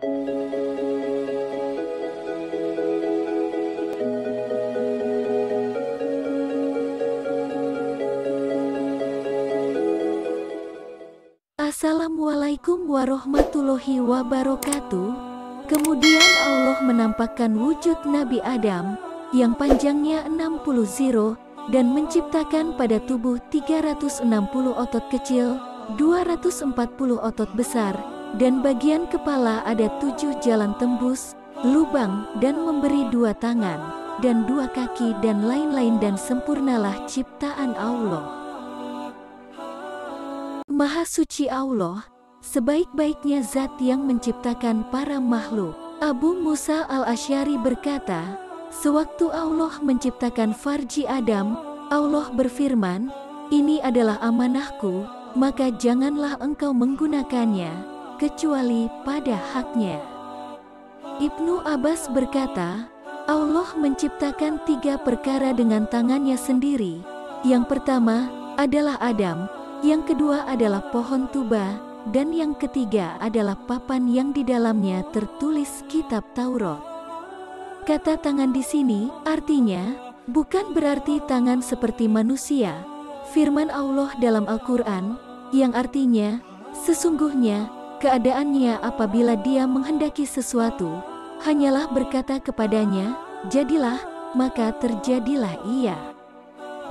Assalamualaikum warahmatullahi wabarakatuh. Kemudian Allah menampakkan wujud Nabi Adam yang panjangnya 60 ziro dan menciptakan pada tubuh 360 otot kecil, 240 otot besar, dan bagian kepala ada 7 jalan tembus, lubang, dan memberi 2 tangan, dan 2 kaki dan lain-lain, dan sempurnalah ciptaan Allah. Maha suci Allah, sebaik-baiknya zat yang menciptakan para makhluk. Abu Musa al-Asy'ari berkata, sewaktu Allah menciptakan farji Adam, Allah berfirman, "Ini adalah amanahku, maka janganlah engkau menggunakannya, kecuali pada haknya." Ibnu Abbas berkata, Allah menciptakan 3 perkara dengan tangannya sendiri. Yang pertama adalah Adam, yang kedua adalah pohon tuba, dan yang ketiga adalah papan yang di dalamnya tertulis kitab Taurat. Kata tangan di sini artinya bukan berarti tangan seperti manusia. Firman Allah dalam Al-Quran yang artinya sesungguhnya keadaannya apabila Dia menghendaki sesuatu hanyalah berkata kepadanya, jadilah, maka terjadilah ia.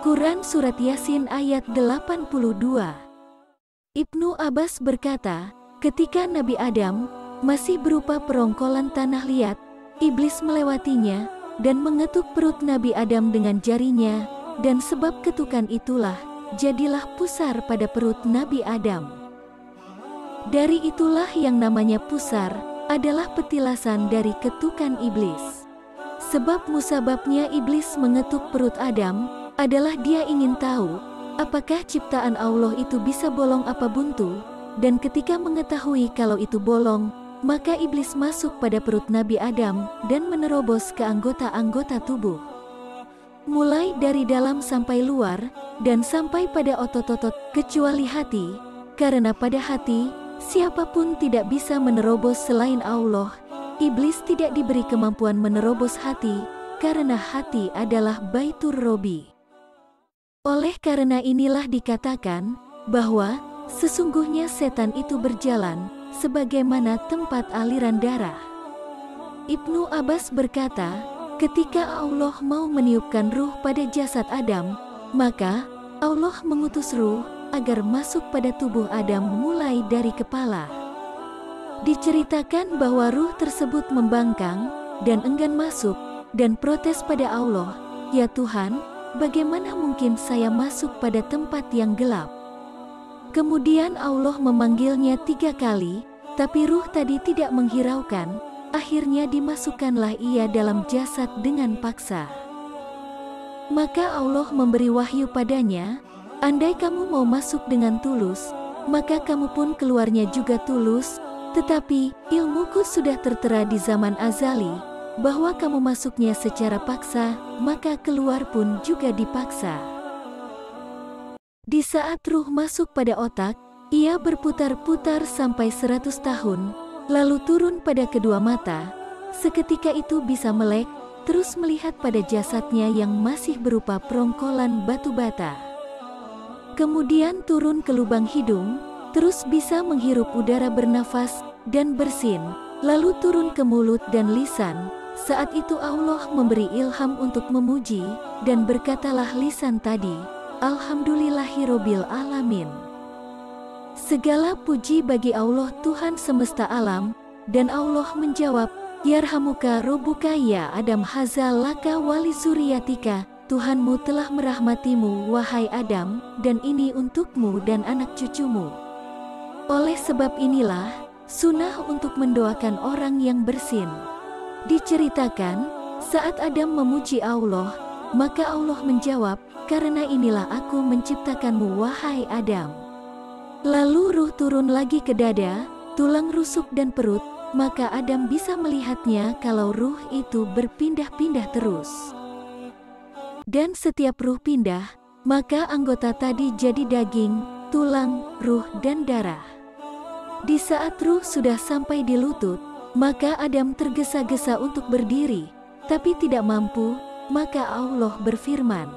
Quran Surat Yasin ayat 82. Ibnu Abbas berkata, ketika Nabi Adam masih berupa perongkolan tanah liat, iblis melewatinya dan mengetuk perut Nabi Adam dengan jarinya, dan sebab ketukan itulah jadilah pusar pada perut Nabi Adam. Dari itulah yang namanya pusar adalah petilasan dari ketukan iblis. Sebab musababnya iblis mengetuk perut Adam adalah dia ingin tahu apakah ciptaan Allah itu bisa bolong apa buntu, dan ketika mengetahui kalau itu bolong, maka iblis masuk pada perut Nabi Adam dan menerobos ke anggota-anggota tubuh, mulai dari dalam sampai luar dan sampai pada otot-otot kecuali hati, karena pada hati siapapun tidak bisa menerobos selain Allah. Iblis tidak diberi kemampuan menerobos hati karena hati adalah Baitur Robi. Oleh karena inilah dikatakan bahwa sesungguhnya setan itu berjalan sebagaimana tempat aliran darah. Ibnu Abbas berkata, ketika Allah mau meniupkan ruh pada jasad Adam, maka Allah mengutus ruh agar masuk pada tubuh Adam mulai dari kepala. Diceritakan bahwa ruh tersebut membangkang dan enggan masuk dan protes pada Allah, "Ya Tuhan, bagaimana mungkin saya masuk pada tempat yang gelap?" Kemudian Allah memanggilnya 3 kali, tapi ruh tadi tidak menghiraukan. Akhirnya dimasukkanlah ia dalam jasad dengan paksa. Maka Allah memberi wahyu padanya, "Andai kamu mau masuk dengan tulus, maka kamu pun keluarnya juga tulus. Tetapi ilmuku sudah tertera di zaman azali, bahwa kamu masuknya secara paksa, maka keluar pun juga dipaksa." Di saat ruh masuk pada otak, ia berputar-putar sampai 100 tahun, lalu turun pada kedua mata. Seketika itu bisa melek, terus melihat pada jasadnya yang masih berupa perongkolan batu bata. Kemudian turun ke lubang hidung, terus bisa menghirup udara, bernafas, dan bersin, lalu turun ke mulut dan lisan. Saat itu Allah memberi ilham untuk memuji, dan berkatalah lisan tadi, "Alhamdulillahirobbil alamin." Segala puji bagi Allah Tuhan semesta alam, dan Allah menjawab, "Yarhamuka Robbuka ya Adam, hazal laka wali zuriyatika." Tuhanmu telah merahmatimu wahai Adam, dan ini untukmu dan anak cucumu. Oleh sebab inilah sunnah untuk mendoakan orang yang bersin. Diceritakan, saat Adam memuji Allah, maka Allah menjawab, "Karena inilah aku menciptakanmu wahai Adam." Lalu ruh turun lagi ke dada, tulang rusuk dan perut, maka Adam bisa melihatnya kalau ruh itu berpindah-pindah terus. Dan setiap ruh pindah, maka anggota tadi jadi daging, tulang, ruh, dan darah. Di saat ruh sudah sampai di lutut, Maka Adam tergesa-gesa untuk berdiri, tapi tidak mampu. Maka Allah berfirman,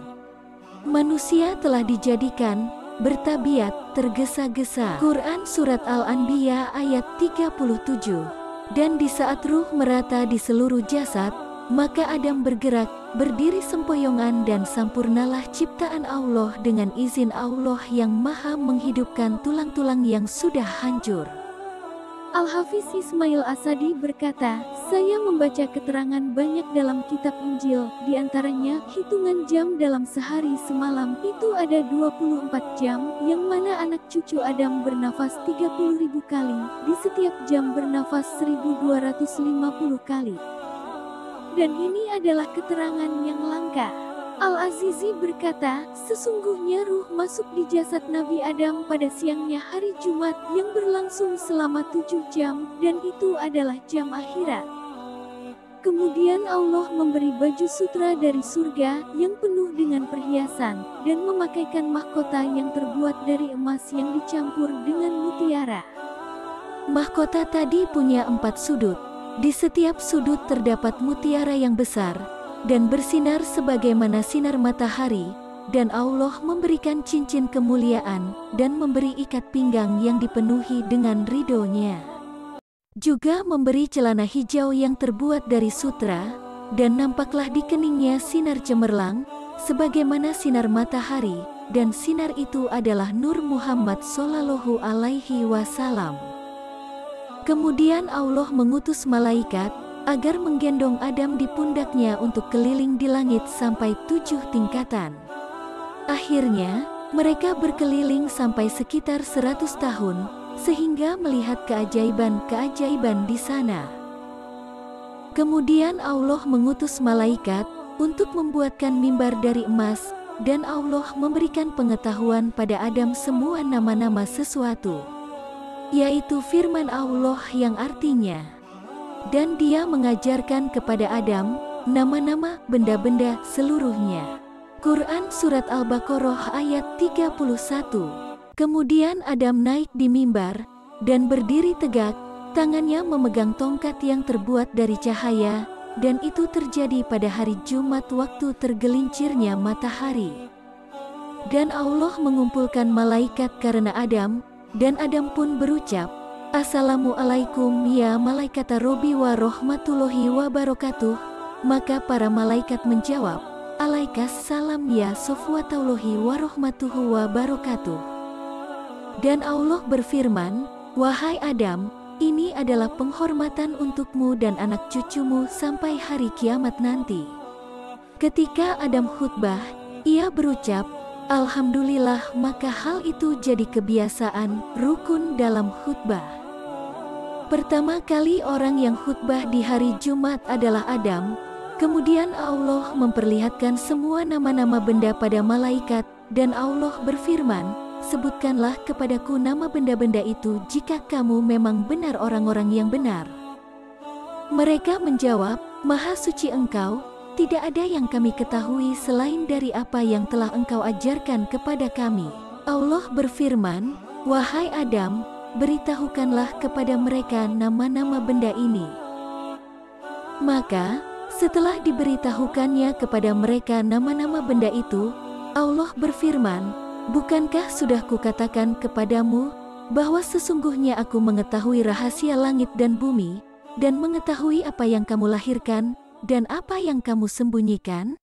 manusia telah dijadikan bertabiat tergesa-gesa. Quran Surat Al-Anbiya ayat 37. Dan di saat ruh merata di seluruh jasad, maka Adam bergerak, berdiri sempoyongan, dan sampurnalah ciptaan Allah dengan izin Allah yang maha menghidupkan tulang-tulang yang sudah hancur. Al-Hafiz Ismail Asadi berkata, saya membaca keterangan banyak dalam kitab Injil, di antaranya hitungan jam dalam sehari semalam itu ada 24 jam, yang mana anak cucu Adam bernafas 30.000 kali, di setiap jam bernafas 1250 kali. Dan ini adalah keterangan yang langka. Al-Azizi berkata, sesungguhnya ruh masuk di jasad Nabi Adam pada siangnya hari Jumat yang berlangsung selama 7 jam, dan itu adalah jam akhirat. Kemudian Allah memberi baju sutra dari surga yang penuh dengan perhiasan, dan memakaikan mahkota yang terbuat dari emas yang dicampur dengan mutiara. Mahkota tadi punya 4 sudut. Di setiap sudut terdapat mutiara yang besar dan bersinar sebagaimana sinar matahari, dan Allah memberikan cincin kemuliaan dan memberi ikat pinggang yang dipenuhi dengan ridho-Nya. Juga memberi celana hijau yang terbuat dari sutra, dan nampaklah di keningnya sinar cemerlang sebagaimana sinar matahari, dan sinar itu adalah Nur Muhammad Shallallahu Alaihi Wasallam. Kemudian Allah mengutus malaikat agar menggendong Adam di pundaknya untuk keliling di langit sampai 7 tingkatan. Akhirnya, mereka berkeliling sampai sekitar 100 tahun, sehingga melihat keajaiban-keajaiban di sana. Kemudian Allah mengutus malaikat untuk membuatkan mimbar dari emas, dan Allah memberikan pengetahuan pada Adam semua nama-nama sesuatu, yaitu firman Allah yang artinya, dan Dia mengajarkan kepada Adam nama-nama benda-benda seluruhnya. Quran Surat Al-Baqarah ayat 31. Kemudian Adam naik di mimbar dan berdiri tegak, tangannya memegang tongkat yang terbuat dari cahaya, dan itu terjadi pada hari Jumat waktu tergelincirnya matahari. Dan Allah mengumpulkan malaikat karena Adam, dan Adam pun berucap, Assalamualaikum ya malaikat Rabbi wa rahmatullahi wa barakatuh. Maka para malaikat menjawab, Alaikas salam ya sofwatullahi wa rahmatuhu wa barakatuh. Dan Allah berfirman, wahai Adam, ini adalah penghormatan untukmu dan anak cucumu sampai hari kiamat nanti. Ketika Adam khutbah, ia berucap, Alhamdulillah, maka hal itu jadi kebiasaan, rukun dalam khutbah. Pertama kali orang yang khutbah di hari Jumat adalah Adam. Kemudian Allah memperlihatkan semua nama-nama benda pada malaikat, dan Allah berfirman, sebutkanlah kepadaku nama benda-benda itu jika kamu memang benar orang-orang yang benar. Mereka menjawab, Maha suci Engkau, tidak ada yang kami ketahui selain dari apa yang telah Engkau ajarkan kepada kami. Allah berfirman, wahai Adam, beritahukanlah kepada mereka nama-nama benda ini. Maka, setelah diberitahukannya kepada mereka nama-nama benda itu, Allah berfirman, bukankah sudah kukatakan kepadamu, bahwa sesungguhnya aku mengetahui rahasia langit dan bumi, dan mengetahui apa yang kamu lahirkan, dan apa yang kamu sembunyikan?